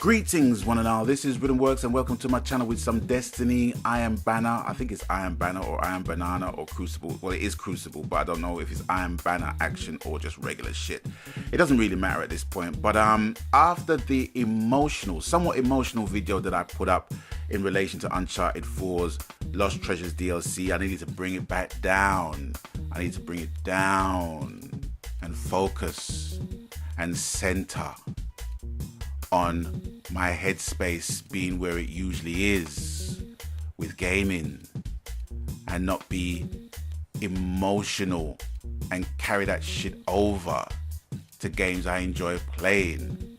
Greetings one and all, this is Riddim Works and welcome to my channel with some Destiny Iron Banner. I think it's Iron Banner or Iron Banana or Crucible. Well, it is Crucible, but I don't know if it's Iron Banner action or just regular shit. It doesn't really matter at this point. But after the somewhat emotional video that I put up in relation to Uncharted 4's Lost Treasures DLC, I needed to bring it back down. I need to bring it down and focus and center on my headspace being where it usually is with gaming and not be emotional and carry that shit over to games I enjoy playing.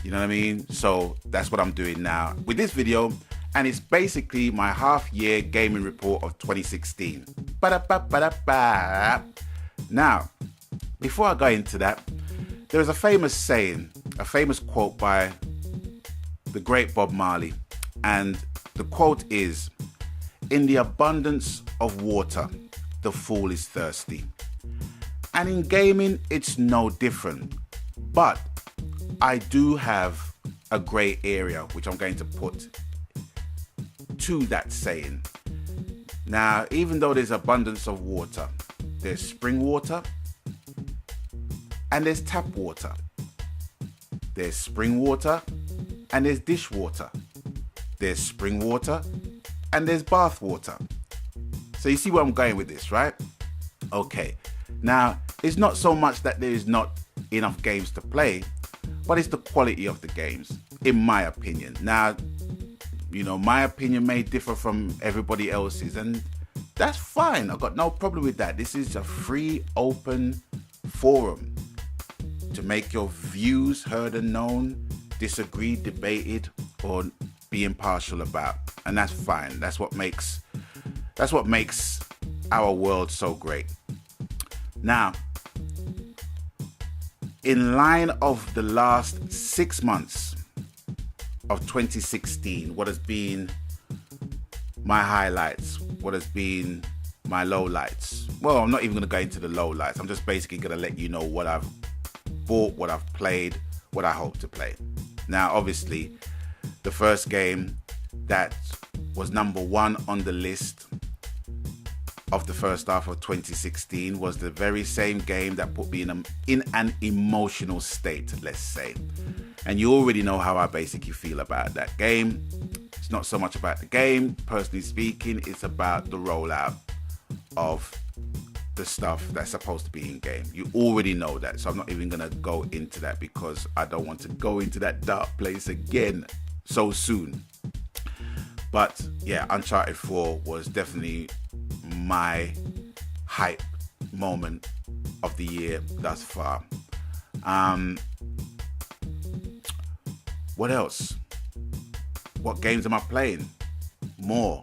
You know what I mean? So that's what I'm doing now with this video, and it's basically my half-year gaming report of 2016. Ba-da-ba-ba-da-ba. Now, before I go into that, there is a famous saying, a famous quote by the great Bob Marley, and the quote is, "In the abundance of water, the fool is thirsty." And in gaming, it's no different. But I do have a grey area which I'm going to put to that saying. Now, even though there's abundance of water, there's spring water and there's tap water. There's spring water and there's dishwater. There's spring water and there's bath water. So you see where I'm going with this, right? Okay. Now, it's not so much that there is not enough games to play, but it's the quality of the games, in my opinion. Now, you know, my opinion may differ from everybody else's, and that's fine. I've got no problem with that. This is a free, open forum to make your views heard and known, disagree, debated, or be impartial about. And that's fine. That's what makes our world so great. Now, in line of the last 6 months of 2016, what has been my highlights, what has been my lowlights? Well, I'm not even going to go into the lowlights. I'm just basically going to let you know what I've bought, what I've played, what I hope to play. Now, obviously, the first game that was number one on the list of the first half of 2016 was the very same game that put me in an emotional state, let's say. And you already know how I basically feel about that game. It's not so much about the game, personally speaking, it's about the rollout of the stuff that's supposed to be in game. You already know that, so I'm not even gonna go into that because I don't want to go into that dark place again so soon. But yeah, Uncharted 4 was definitely my hype moment of the year thus far. What else? What games am I playing more?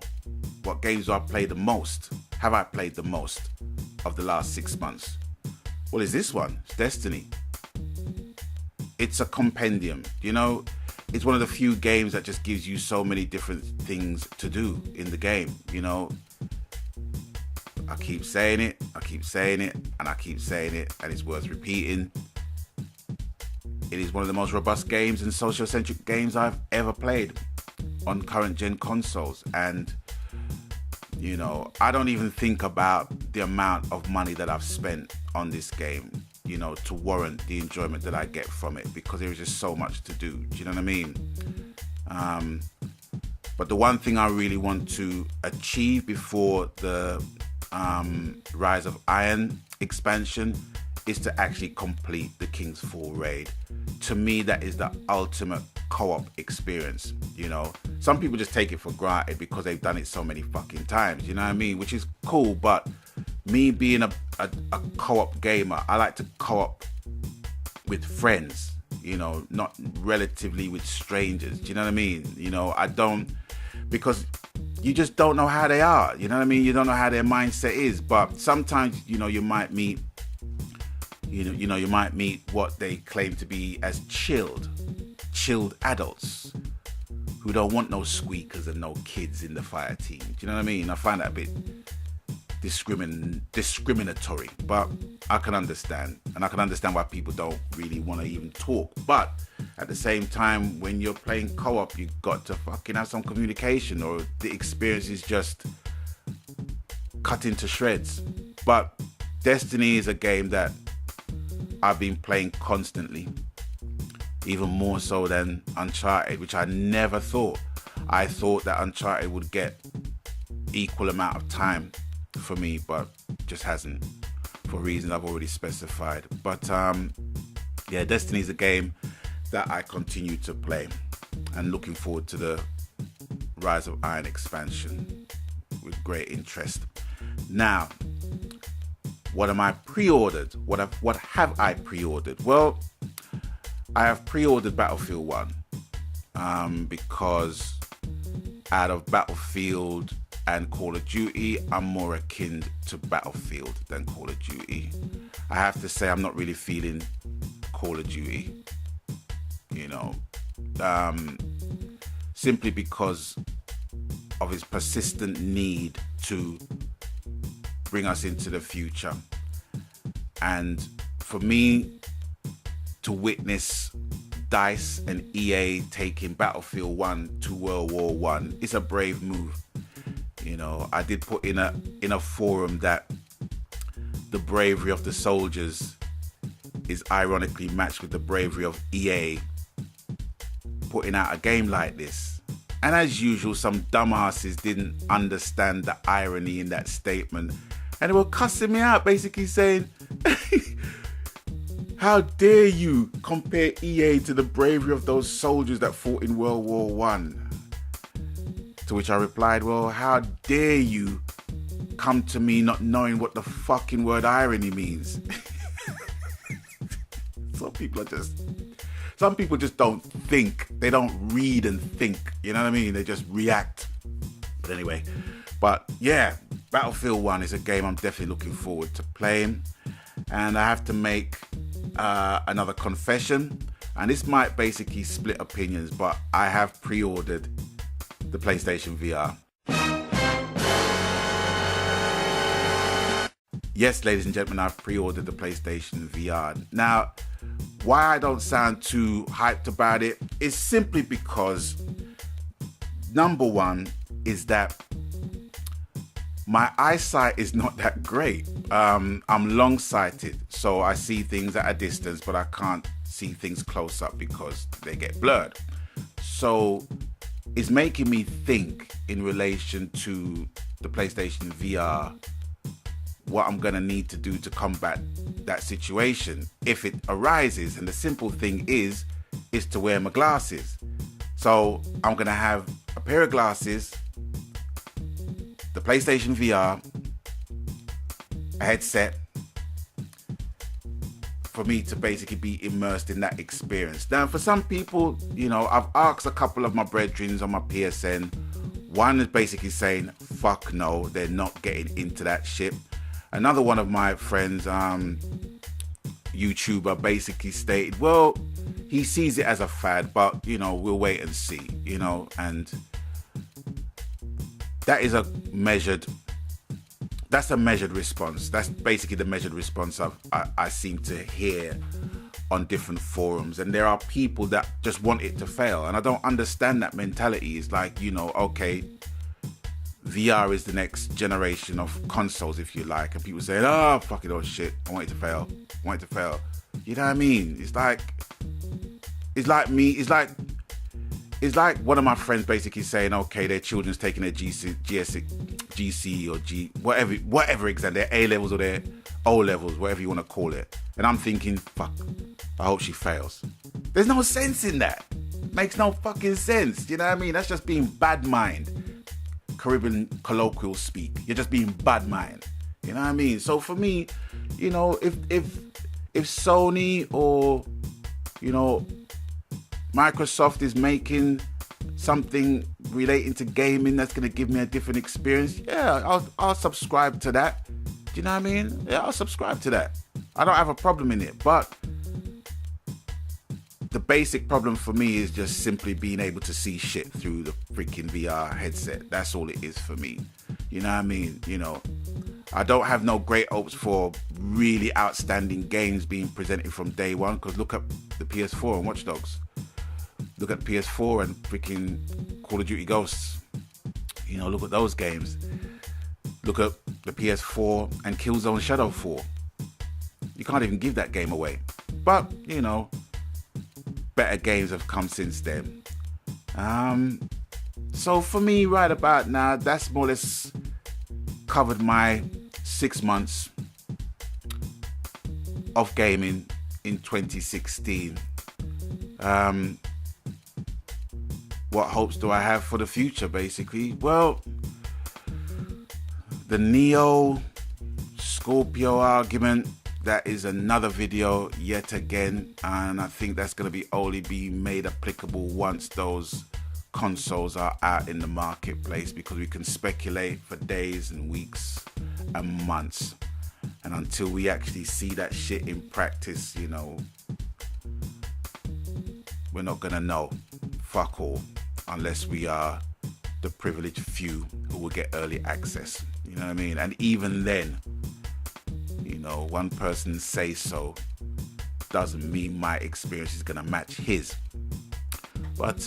What games do I play the most? Have I played the most of the last 6 months? Well, is this one? It's Destiny. It's a compendium, you know. It's one of the few games that just gives you so many different things to do in the game, you know. I keep saying it, and I keep saying it, and it's worth repeating. It is one of the most robust games and social-centric games I've ever played on current-gen consoles. And, you know, I don't even think about the amount of money that I've spent on this game, you know, to warrant the enjoyment that I get from it, because there is just so much to do. Do you know what I mean? But the one thing I really want to achieve before the Rise of Iron expansion is to actually complete the King's Fall raid. To me, that is the ultimate co-op experience. You know, some people just take it for granted because they've done it so many fucking times, you know what I mean, which is cool. But me being a co-op gamer, I like to co-op with friends, you know, not relatively with strangers. Do you know what I mean? You know, I don't, because you just don't know how they are, you know what I mean? You don't know how their mindset is. But sometimes, you know, you might meet you might meet what they claim to be as chilled adults who don't want no squeakers and no kids in the fire team. Do you know what I mean? I find that a bit discriminatory, but I can understand, and I can understand why people don't really want to even talk. But at the same time, when you're playing co-op, you got to fucking have some communication, or the experience is just cut into shreds. But Destiny is a game that I've been playing constantly, even more so than Uncharted, which I never thought. I thought that Uncharted would get equal amount of time for me, but just hasn't, for reasons I've already specified. But yeah, Destiny is a game that I continue to play, and looking forward to the Rise of Iron expansion with great interest. Now, what am I pre-ordered? What have I pre-ordered? Well, I have pre-ordered Battlefield 1 because out of Battlefield and Call of Duty, I'm more akin to Battlefield than Call of Duty. I have to say I'm not really feeling Call of Duty, you know, simply because of his persistent need to bring us into the future. And for me to witness DICE and EA taking Battlefield 1 to World War 1 is a brave move. You know, I did put in a forum that the bravery of the soldiers is ironically matched with the bravery of EA putting out a game like this. And as usual, some dumbasses didn't understand the irony in that statement, and they were cussing me out, basically saying, how dare you compare EA to the bravery of those soldiers that fought in World War One? To which I replied, well, how dare you come to me not knowing what the fucking word irony means? Some people just don't think. They don't read and think. You know what I mean? They just react. But anyway, yeah, Battlefield 1 is a game I'm definitely looking forward to playing. And I have to make another confession. And this might basically split opinions, but I have pre-ordered the PlayStation VR. Yes, ladies and gentlemen, I've pre-ordered the PlayStation VR. Now, why I don't sound too hyped about it is simply because, number one, is that my eyesight is not that great. I'm long-sighted, so I see things at a distance, but I can't see things close up because they get blurred. So it's making me think in relation to the PlayStation VR, what I'm going to need to do to combat that situation if it arises. And the simple thing is to wear my glasses. So I'm going to have a pair of glasses, the PlayStation VR, a headset, for me to basically be immersed in that experience. Now, for some people, you know, I've asked a couple of my brethrens on my PSN. One is basically saying, fuck no, they're not getting into that shit. Another one of my friends, YouTuber, basically stated, well, he sees it as a fad, but, you know, we'll wait and see, you know, and that's a measured response. That's basically the measured response I seem to hear on different forums. And there are people that just want it to fail. And I don't understand that mentality. It's like, you know, okay, VR is the next generation of consoles, if you like. And people say, oh, fuck it, oh shit, I want it to fail. I want it to fail. You know what I mean? It's like one of my friends basically saying, okay, their children's taking their GC or G, whatever exam, their A levels or their O levels, whatever you want to call it. And I'm thinking, fuck, I hope she fails. There's no sense in that. Makes no fucking sense. You know what I mean? That's just being bad mind. Caribbean colloquial speak. You're just being bad mind. You know what I mean? So for me, you know, if Sony or, you know, Microsoft is making something relating to gaming that's going to give me a different experience, yeah, I'll subscribe to that. Do you know what I mean? Yeah, I'll subscribe to that. I don't have a problem in it, but the basic problem for me is just simply being able to see shit through the freaking VR headset. That's all it is for me. You know what I mean? You know, I don't have no great hopes for really outstanding games being presented from day one, because look at the PS4 and Watch Dogs. Look at PS4 and freaking Call of Duty Ghosts. You know, look at those games. Look at the PS4 and Killzone Shadow 4. You can't even give that game away. But, you know, better games have come since then. So for me, right about now, that's more or less covered my 6 months of gaming in 2016. What hopes do I have for the future, basically? Well, the Neo Scorpio argument, that is another video yet again, and I think that's going to be only be made applicable once those consoles are out in the marketplace, because we can speculate for days and weeks and months, and until we actually see that shit in practice, you know, we're not gonna know fuck all, unless we are the privileged few who will get early access. You know what I mean? And even then, you know, one person say so doesn't mean my experience is gonna match his. But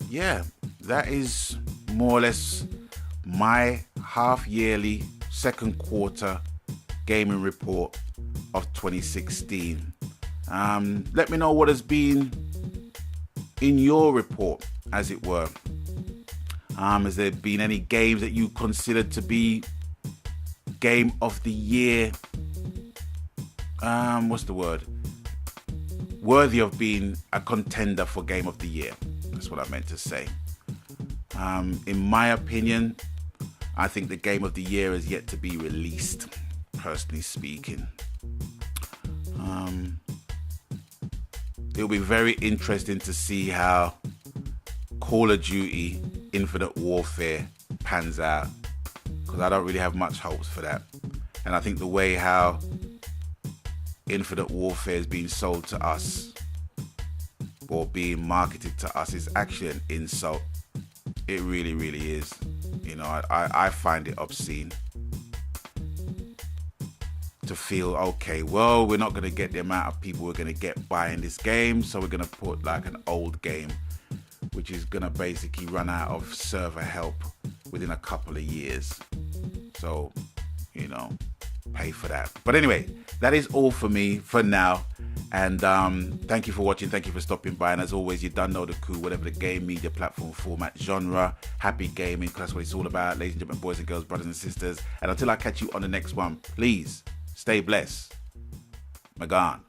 yeah, that is more or less my half-yearly second quarter gaming report of 2016. Let me know what has been in your report, as it were. Has there been any games that you considered to be game of the year? What's the word? Worthy of being a contender for game of the year. That's what I meant to say. In my opinion, I think the game of the year is yet to be released, personally speaking. It'll be very interesting to see how Call of Duty Infinite Warfare pans out, because I don't really have much hopes for that. And I think the way how Infinite Warfare is being sold to us, or being marketed to us, is actually an insult. It really, really is. You know, I find it obscene to feel, okay, well, we're not going to get the amount of people we're going to get buying this game, so we're going to put like an old game, which is going to basically run out of server help within a couple of years. So, you know, pay for that. But anyway, that is all for me for now. And thank you for watching. Thank you for stopping by. And as always, you done know the coup, whatever the game, media, platform, format, genre, happy gaming, because that's what it's all about. Ladies and gentlemen, boys and girls, brothers and sisters. And until I catch you on the next one, please stay blessed. Magan.